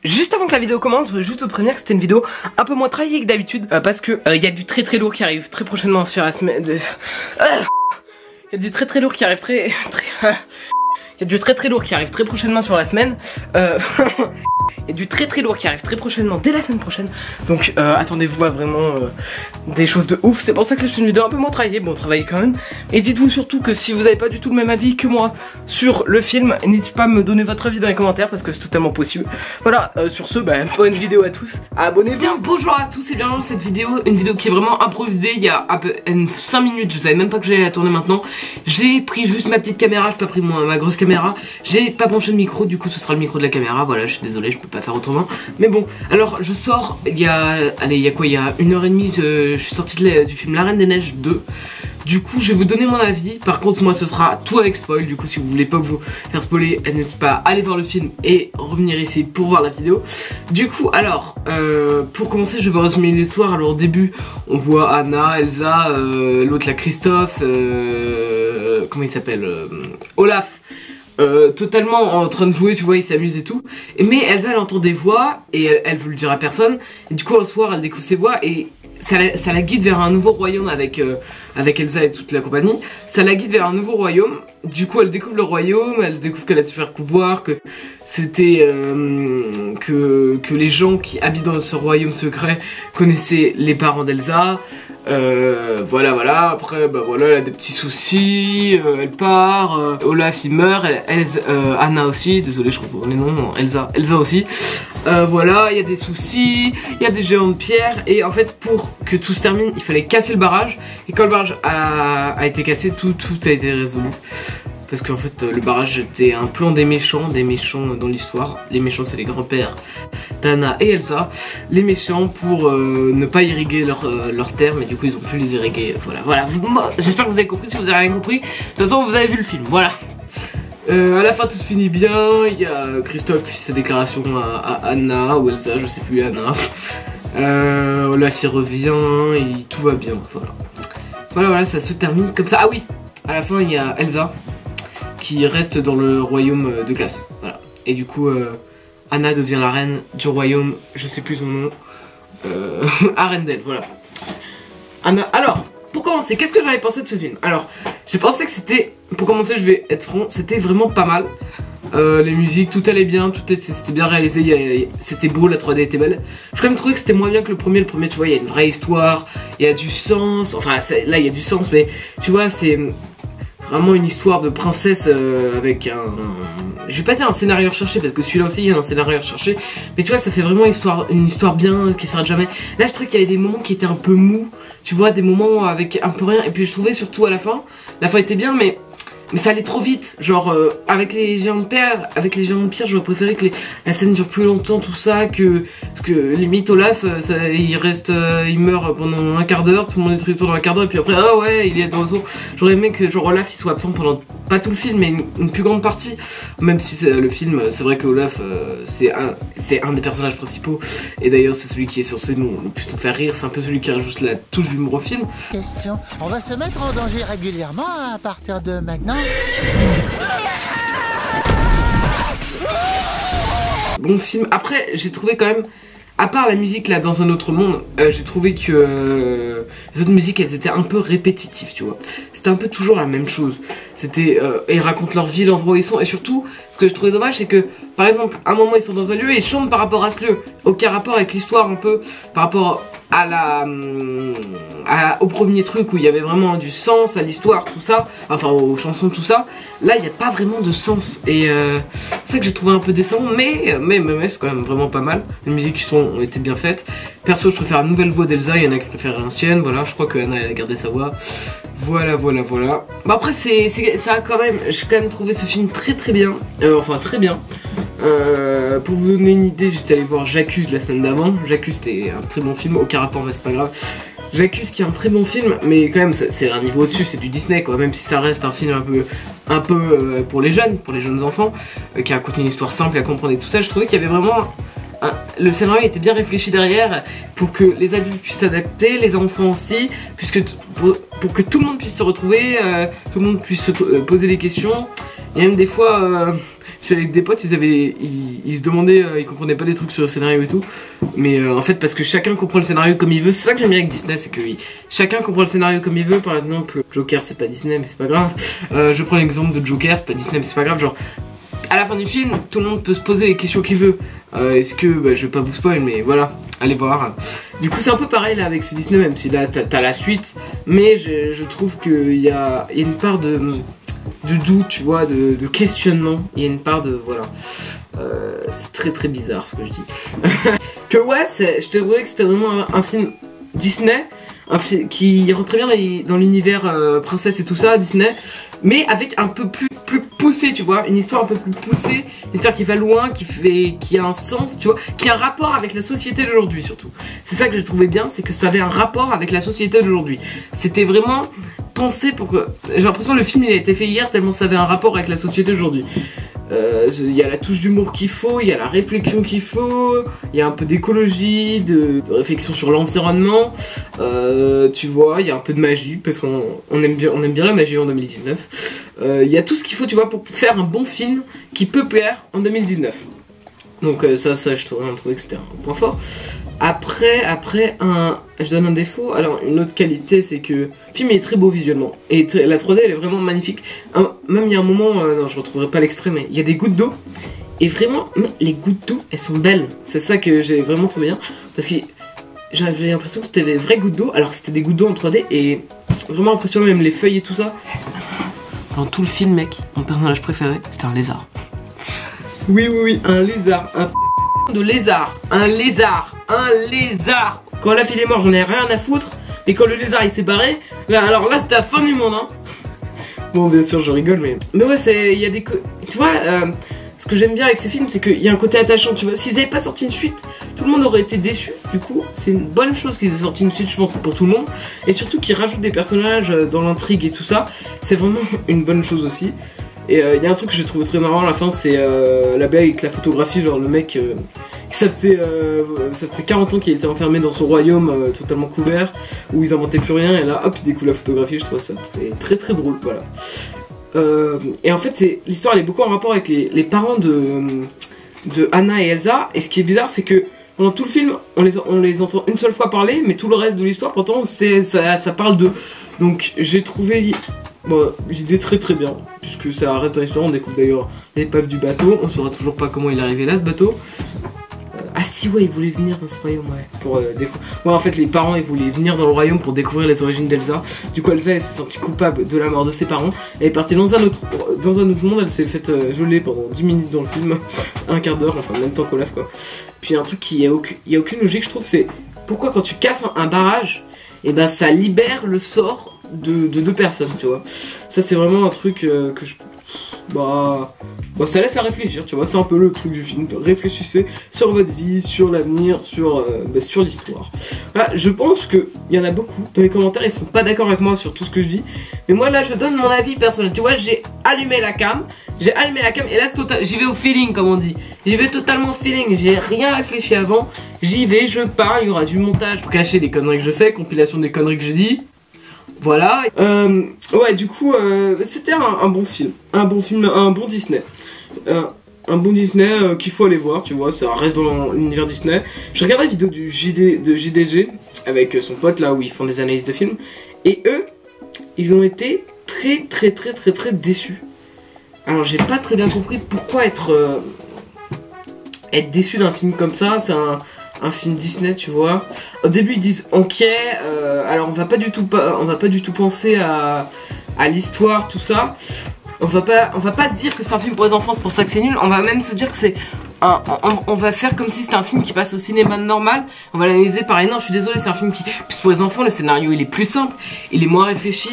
Juste avant que la vidéo commence, je veux juste te prévenir que c'était une vidéo un peu moins travaillée que d'habitude parce que il y a du très lourd qui arrive très prochainement sur la semaine de... Il y a du très lourd qui arrive il y a du très lourd qui arrive très prochainement sur la semaine. Il y a du très lourd qui arrive très prochainement, dès la semaine prochaine. Donc attendez-vous à vraiment des choses de ouf. C'est pour ça que je fais une vidéo un peu moins travaillée, bon travaillez quand même. Et dites-vous surtout que si vous n'avez pas du tout le même avis que moi sur le film, n'hésitez pas à me donner votre avis dans les commentaires parce que c'est totalement possible. Voilà, sur ce, bonne vidéo à tous. Abonnez-vous. Bien, bonjour à tous et bienvenue dans cette vidéo. Une vidéo qui est vraiment improvisée il y a à peu 5 minutes. Je savais même pas que j'allais la tourner maintenant. J'ai pris juste ma petite caméra, j'ai pas pris ma grosse caméra. J'ai pas branché le micro, du coup ce sera le micro de la caméra. Voilà, je suis désolé, je peux pas faire autrement. Mais bon, alors je sors, il y a 1h30, je suis sorti du film La Reine des Neiges 2. Du coup je vais vous donner mon avis. Par contre moi ce sera tout avec spoil. Du coup si vous voulez pas vous faire spoiler, n'hésitez pas à aller voir le film et revenir ici pour voir la vidéo. Du coup alors pour commencer je vais résumer l'histoire. Alors au début on voit Anna, Elsa, l'autre là Christophe, comment il s'appelle, Olaf, totalement en train de jouer, tu vois, il s'amuse et tout. Mais Elsa elle entend des voix et elle veut le dire à personne. Et du coup un soir elle découvre ces voix et ça la guide vers un nouveau royaume avec Elsa et toute la compagnie. Ça la guide vers un nouveau royaume. Du coup elle découvre le royaume, elle découvre qu'elle a de super pouvoirs, que c'était que les gens qui habitent dans ce royaume secret connaissaient les parents d'Elsa. Voilà, après voilà, elle a des petits soucis, elle part, Olaf il meurt, Anna aussi, désolé je comprends les noms, Elsa aussi. Voilà, il y a des soucis, il y a des géants de pierre et en fait pour que tout se termine il fallait casser le barrage. Et quand le barrage a été cassé, tout a été résolu. Parce qu'en fait le barrage était un plan des méchants dans l'histoire. Les méchants c'est les grands-pères d'Anna et Elsa. Les méchants pour ne pas irriguer leur terre, mais du coup ils ont pu les irriguer. Voilà. J'espère que vous avez compris. Si vous avez rien compris, de toute façon vous avez vu le film, voilà. À la fin tout se finit bien. Il y a Christophe qui fait sa déclaration à Anna ou Elsa, je sais plus, Anna. Olaf il revient et tout va bien, voilà, ça se termine comme ça. Ah oui, à la fin il y a Elsa qui reste dans le royaume de glace, voilà. Et du coup Anna devient la reine du royaume, je sais plus son nom, Arendelle, voilà. Anna, alors pour commencer, qu'est-ce que j'avais pensé de ce film? Alors j'ai pensé que c'était, pour commencer je vais être franc, c'était vraiment pas mal. Les musiques, tout allait bien, c'était bien réalisé, c'était beau, la 3D était belle. J'ai quand même trouvé que c'était moins bien que le premier tu vois, il y a une vraie histoire, il y a du sens, enfin là il y a du sens, mais tu vois c'est vraiment une histoire de princesse avec je vais pas dire un scénario recherché parce que celui-là aussi il y a un scénario recherché, mais tu vois ça fait vraiment une histoire bien qui s'arrête jamais. Là je trouvais qu'il y avait des moments qui étaient un peu mous, tu vois, des moments avec un peu rien, et puis je trouvais surtout à la fin était bien, mais ça allait trop vite, genre avec les géants de pierre, j'aurais préféré que la scène dure plus longtemps, tout ça, parce que limite Olaf, il meurt pendant un quart d'heure, tout le monde est triste pendant un quart d'heure, et puis après, ah ouais, il est de retour. J'aurais aimé que genre Olaf il soit absent pendant, pas tout le film, mais une plus grande partie, même si le film, c'est vrai que Olaf, c'est un des personnages principaux, et d'ailleurs c'est celui qui est censé le plus nous faire rire, c'est un peu celui qui rajoute la touche d'humour au film. Question, on va se mettre en danger régulièrement à partir de maintenant? Bon film. Après j'ai trouvé quand même, à part la musique là dans un autre monde, j'ai trouvé que les autres musiques elles étaient un peu répétitives, tu vois. C'était un peu toujours la même chose. C'était ils racontent leur vie, l'endroit où ils sont, et surtout ce que je trouvais dommage c'est que par exemple à un moment ils sont dans un lieu et ils chantent par rapport à ce lieu, aucun rapport avec l'histoire, un peu par rapport au premier truc où il y avait vraiment du sens à l'histoire, tout ça, enfin aux chansons, tout ça. Là il n'y a pas vraiment de sens et c'est ça que j'ai trouvé un peu décevant, mais c'est quand même vraiment pas mal. Les musiques ont été bien faites. Perso je préfère la nouvelle voix d'Elsa, il y en a qui préfèrent l'ancienne, voilà, je crois que Anna elle a gardé sa voix. Voilà. Bah après ça a quand même, j'ai quand même trouvé ce film très bien, enfin très bien. Pour vous donner une idée, j'étais allé voir J'accuse la semaine d'avant. J'accuse c'était un très bon film, aucun rapport mais c'est pas grave. J'accuse qui est un très bon film, mais quand même c'est un niveau au-dessus, c'est du Disney quoi, même si ça reste un film un peu pour les jeunes enfants, qui raconte une histoire simple à comprendre et tout ça. Je trouvais qu'il y avait vraiment le scénario était bien réfléchi derrière pour que les adultes puissent s'adapter, les enfants aussi, puisque pour que tout le monde puisse se retrouver, tout le monde puisse se poser des questions. Et même des fois suis avec des potes, ils se demandaient, ils comprenaient pas des trucs sur le scénario et tout. Mais en fait, parce que chacun comprend le scénario comme il veut. C'est ça que j'aime bien avec Disney, c'est que chacun comprend le scénario comme il veut. Par exemple, Joker, c'est pas Disney, mais c'est pas grave. Je prends l'exemple de Joker, c'est pas Disney, mais c'est pas grave. Genre, à la fin du film, tout le monde peut se poser les questions qu'il veut. Est-ce que, je vais pas vous spoil, mais voilà, allez voir. Du coup, c'est un peu pareil là avec ce Disney, même si là t'as la suite. Mais je trouve qu'il y a une part de doute, tu vois, de questionnement. Il y a une part de, voilà. C'est très très bizarre ce que je dis. Que ouais, je t'avouerais que c'était vraiment un film Disney. Qui rentre très bien dans l'univers princesse et tout ça, Disney, mais avec un peu plus poussé, tu vois, une histoire un peu plus poussée, une histoire qui va loin, qui a un sens, tu vois, qui a un rapport avec la société d'aujourd'hui surtout. C'est ça que j'ai trouvé bien, c'est que ça avait un rapport avec la société d'aujourd'hui. C'était vraiment pensé pour que... J'ai l'impression que le film il a été fait hier tellement ça avait un rapport avec la société d'aujourd'hui. Il y a la touche d'humour qu'il faut, il y a la réflexion qu'il faut, il y a un peu d'écologie, de réflexion sur l'environnement, tu vois, il y a un peu de magie parce qu'on aime bien la magie en 2019. Il y a tout ce qu'il faut, tu vois, pour faire un bon film qui peut plaire en 2019. Donc ça je trouvais que c'était un point fort. Après, je donne un défaut. Alors une autre qualité, c'est que le film est très beau visuellement et la 3D elle est vraiment magnifique. Même il y a un moment, non je retrouverai pas l'extrait, mais il y a des gouttes d'eau et vraiment les gouttes d'eau elles sont belles. C'est ça que j'ai vraiment trouvé bien parce que j'avais l'impression que c'était des vraies gouttes d'eau alors que c'était des gouttes d'eau en 3D et vraiment impressionnant, même les feuilles et tout ça. Dans tout le film, mec, mon personnage préféré c'était un lézard. Oui, un lézard, un lézard. Quand la fille est morte, j'en ai rien à foutre. Et quand le lézard il s'est barré, alors là c'était la fin du monde, hein. Bon, bien sûr, je rigole, mais ouais, il y a des, tu vois, ce que j'aime bien avec ces films, c'est qu'il y a un côté attachant, tu vois. S'ils n'avaient pas sorti une suite, tout le monde aurait été déçu. Du coup, c'est une bonne chose qu'ils aient sorti une suite, je pense, pour tout le monde. Et surtout qu'ils rajoutent des personnages dans l'intrigue et tout ça. C'est vraiment une bonne chose aussi. Et il y a un truc que j'ai trouvé très marrant à la fin, c'est la blague avec la photographie, genre le mec, ça faisait 40 ans qu'il était enfermé dans son royaume totalement couvert, où ils inventaient plus rien, et là hop il découvre la photographie, je trouve ça très très drôle, voilà. Et en fait l'histoire elle est beaucoup en rapport avec les parents de Anna et Elsa, et ce qui est bizarre c'est que pendant tout le film on les entend une seule fois parler, mais tout le reste de l'histoire pourtant ça parle d'eux. Donc j'ai trouvé l'idée très très bien, puisque ça reste dans l'histoire. On découvre d'ailleurs l'épave du bateau, on saura toujours pas comment il est arrivé là ce bateau. Ah si ouais, il voulait venir dans ce royaume, ouais, pour découvrir. Ouais, en fait les parents ils voulaient venir dans le royaume pour découvrir les origines d'Elsa. Du coup Elsa elle s'est sentie coupable de la mort de ses parents. Elle est partie dans un autre monde, elle s'est faite geler pendant 10 minutes dans le film, un quart d'heure, enfin même temps qu'Olaf quoi. Puis un truc il y a aucune logique je trouve, c'est pourquoi quand tu casses un barrage, et ben ça libère le sort de 2 personnes, tu vois. Ça c'est vraiment un truc que je... ça laisse à réfléchir, tu vois, c'est un peu le truc du film. Réfléchissez sur votre vie, sur l'avenir, sur l'histoire. Voilà, je pense qu'il y en a beaucoup dans les commentaires, ils sont pas d'accord avec moi sur tout ce que je dis. Mais moi là je donne mon avis personnel, tu vois, j'ai allumé la cam et là c'est total, j'y vais au feeling comme on dit. J'y vais totalement au feeling, j'ai rien réfléchi avant, j'y vais, je parle, il y aura du montage pour cacher les conneries que je fais, compilation des conneries que je dis. Voilà, ouais du coup c'était un bon film, un bon Disney, un bon Disney qu'il faut aller voir, tu vois, ça reste dans l'univers Disney. Je regarde la vidéo de JDG avec son pote là où ils font des analyses de films, et eux, ils ont été très déçus. Alors j'ai pas très bien compris pourquoi être déçu d'un film comme ça, c'est un film Disney, tu vois. Au début ils disent ok, alors on va pas du tout penser à l'histoire, tout ça. On va pas se dire que c'est un film pour les enfants, c'est pour ça que c'est nul. On va même se dire que c'est on va faire comme si c'était un film qui passe au cinéma normal. On va l'analyser pareil. Non, je suis désolé, c'est un film qui pour les enfants. Le scénario il est plus simple, il est moins réfléchi.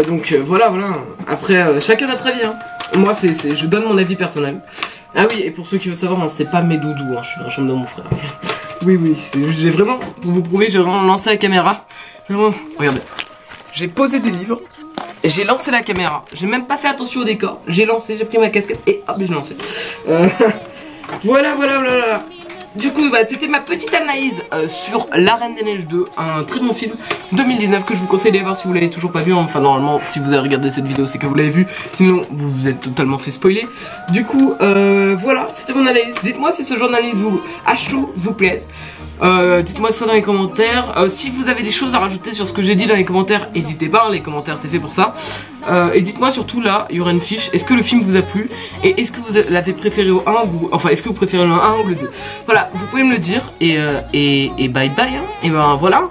Donc voilà. Après chacun notre avis. Hein. Moi je donne mon avis personnel. Ah oui, et pour ceux qui veulent savoir, hein, c'est pas mes doudous. Hein, je suis dans la chambre de mon frère. Oui, j'ai vraiment, pour vous prouver, j'ai vraiment lancé la caméra. Regardez, j'ai posé des livres et j'ai lancé la caméra. J'ai même pas fait attention au décor. J'ai lancé, j'ai pris ma casquette et hop, j'ai lancé. Voilà. Du coup, bah, c'était ma petite analyse sur La Reine des Neiges 2, un très bon film 2019 que je vous conseille d'aller voir si vous l'avez toujours pas vu. Enfin, normalement, si vous avez regardé cette vidéo, c'est que vous l'avez vu. Sinon, vous vous êtes totalement fait spoiler. Du coup, voilà, c'était mon analyse. Dites-moi si ce genre d'analyse à chaud vous plaise. Dites-moi ça dans les commentaires. Si vous avez des choses à rajouter sur ce que j'ai dit dans les commentaires, n'hésitez pas, les commentaires c'est fait pour ça. Et dites-moi surtout là, il y aura une fiche, est-ce que le film vous a plu? Et est-ce que vous l'avez préféré au 1 enfin est-ce que vous préférez le 1 ou le 2? Voilà, vous pouvez me le dire. Et bye bye hein. Et ben voilà.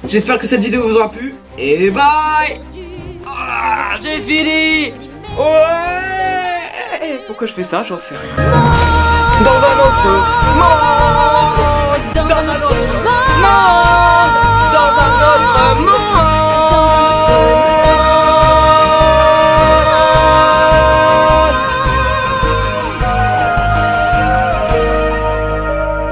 J'espère que cette vidéo vous aura plu. Et bye. Ah, j'ai fini. Ouais. Pourquoi je fais ça? J'en sais rien. Dans un autre monde. Dans un autre monde.